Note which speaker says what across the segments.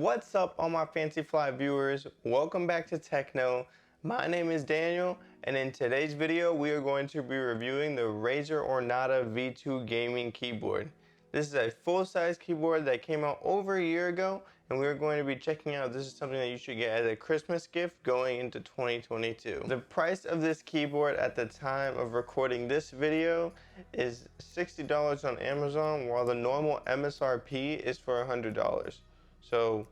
Speaker 1: What's up, all my Fancy Fly viewers? Welcome back to Techno. My name is Daniel, and in today's video we are going to be reviewing the Razer Ornata V2 gaming keyboard. This is a full-size keyboard that came out over a year ago, and we're going to be checking out if this is something that you should get as a Christmas gift going into 2022. The price of this keyboard at the time of recording this video is $60 on Amazon, while the normal MSRP is for $100. So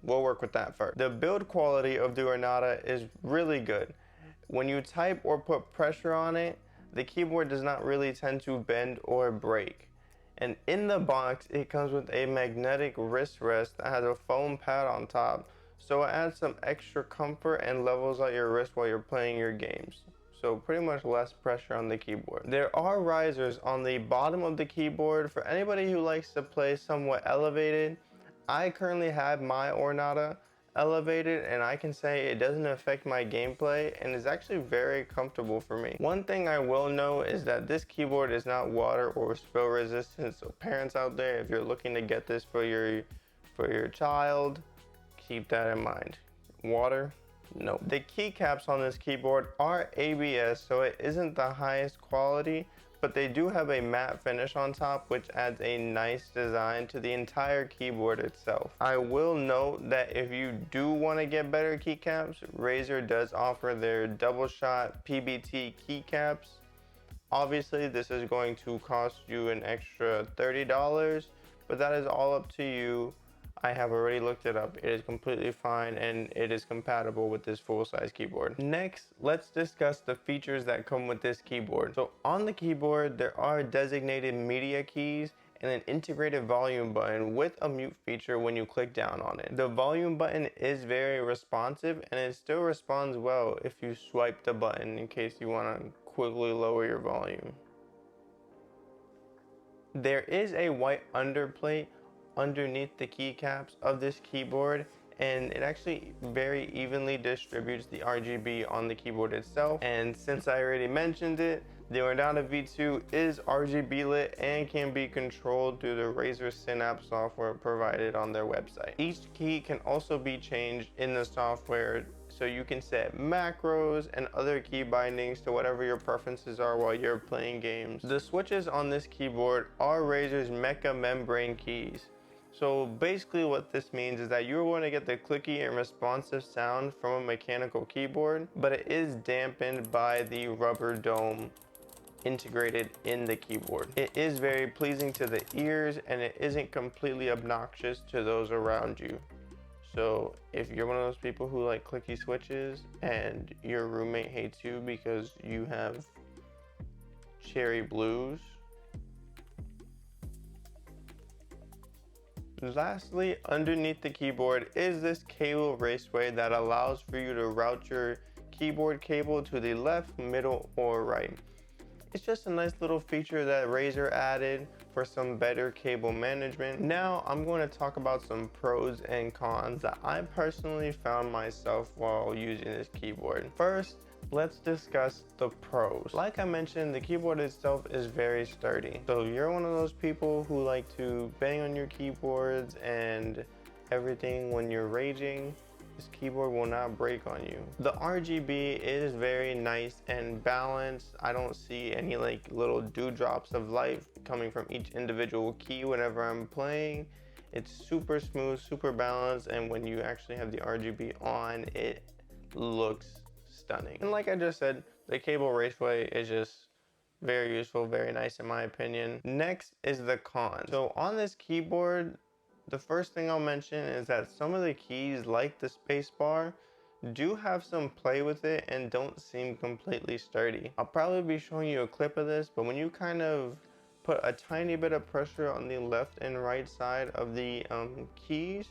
Speaker 1: we'll work with that first. The build quality of the Ornata is really good. When you type or put pressure on it, the keyboard does not really tend to bend or break. And in the box, it comes with a magnetic wrist rest that has a foam pad on top, so it adds some extra comfort and levels out your wrist while you're playing your games. So pretty much less pressure on the keyboard. There are risers on the bottom of the keyboard for anybody who likes to play somewhat elevated. I currently have my Ornata elevated, and I can say it doesn't affect my gameplay and is actually very comfortable for me. One thing I will know is that this keyboard is not water or spill resistant, so parents out there, if you're looking to get this for your child, keep that in mind. Water, no. The keycaps on this keyboard are ABS, so it isn't the highest quality, but they do have a matte finish on top, which adds a nice design to the entire keyboard itself. I will note that if you do want to get better keycaps, Razer does offer their double shot PBT keycaps. Obviously, this is going to cost you an extra $30, but that is all up to you. I have already looked it up. It is completely fine and it is compatible with this full-size keyboard. Next, let's discuss the features that come with this keyboard. So on the keyboard, there are designated media keys and an integrated volume button with a mute feature when you click down on it. The volume button is very responsive, and it still responds well if you swipe the button in case you want to quickly lower your volume. There is a white underplate underneath the keycaps of this keyboard, and it actually very evenly distributes the RGB on the keyboard itself. And since I already mentioned it, the Ornata V2 is RGB lit and can be controlled through the Razer Synapse software provided on their website. Each key can also be changed in the software, so you can set macros and other key bindings to whatever your preferences are while you're playing games. The switches on this keyboard are Razer's Mecha membrane keys. So basically what this means is that you're going to get the clicky and responsive sound from a mechanical keyboard, but it is dampened by the rubber dome integrated in the keyboard. It is very pleasing to the ears, and it isn't completely obnoxious to those around you. So if you're one of those people who like clicky switches and your roommate hates you because you have cherry blues, lastly, underneath the keyboard is this cable Raceway that allows for you to route your keyboard cable to the left, middle, or right. It's just a nice little feature that Razer added for some better cable management. Now I'm going to talk about some pros and cons that I personally found myself while using this keyboard. First, let's discuss the pros. Like I mentioned, the keyboard itself is very sturdy. So if you're one of those people who like to bang on your keyboards and everything when you're raging, this keyboard will not break on you. The RGB is very nice and balanced. I don't see any like little dewdrops of light coming from each individual key whenever I'm playing. It's super smooth, super balanced, and when you actually have the RGB on, it looks stunning. And like I just said, the cable Raceway is just very useful, very nice in my opinion. Next is the cons. So on this keyboard, the first thing I'll mention is that some of the keys, like the space bar, do have some play with it and don't seem completely sturdy. I'll probably be showing you a clip of this, but when you kind of put a tiny bit of pressure on the left and right side of the keys,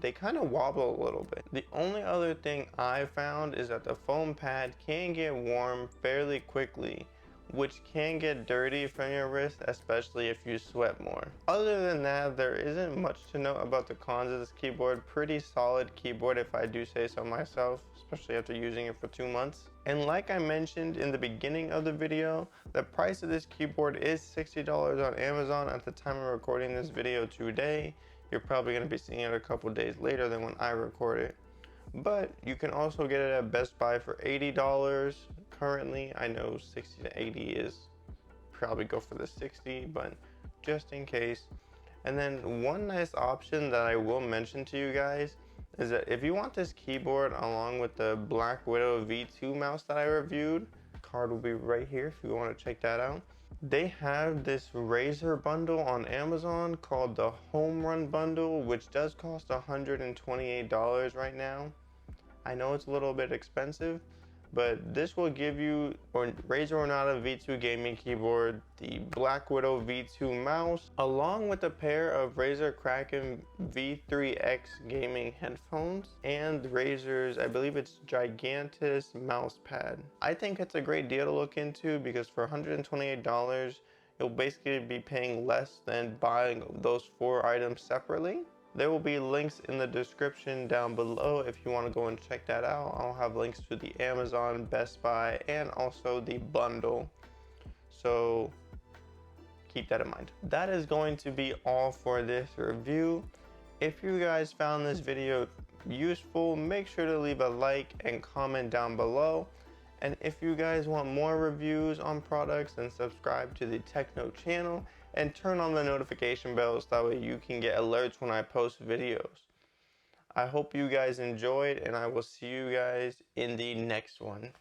Speaker 1: they kind of wobble a little bit. The only other thing I found is that the foam pad can get warm fairly quickly, which can get dirty from your wrist, especially if you sweat more. Other than that, there isn't much to note about the cons of this keyboard. Pretty solid keyboard if I do say so myself, especially after using it for 2 months. And like I mentioned in the beginning of the video, the price of this keyboard is $60 on Amazon at the time of recording this video today. you're probably going to be seeing it a couple days later than when I record it. But you can also get it at Best Buy for $80 currently. I know 60 to 80 is probably go for the 60, but just in case. And then one nice option that I will mention to you guys is that if you want this keyboard along with the Black Widow V2 mouse that I reviewed, card will be right here if you want to check that out. They have this Razer bundle on Amazon called the Home Run Bundle, which does cost $128 right now. I know it's a little bit expensive, but this will give you Razer Ornata V2 gaming keyboard, the Black Widow V2 mouse, along with a pair of Razer Kraken V3X gaming headphones, and Razer's, I believe it's Gigantus mouse pad. I think it's a great deal to look into because for $128, you'll basically be paying less than buying those 4 items separately. There will be links in the description down below if you want to go and check that out. I'll have links to the Amazon, Best Buy, and also the bundle. So keep that in mind. That is going to be all for this review. If you guys found this video useful, make sure to leave a like and comment down below. And if you guys want more reviews on products, then subscribe to the Techno channel and turn on the notification bells, that way you can get alerts when I post videos. I hope you guys enjoyed, and I will see you guys in the next one.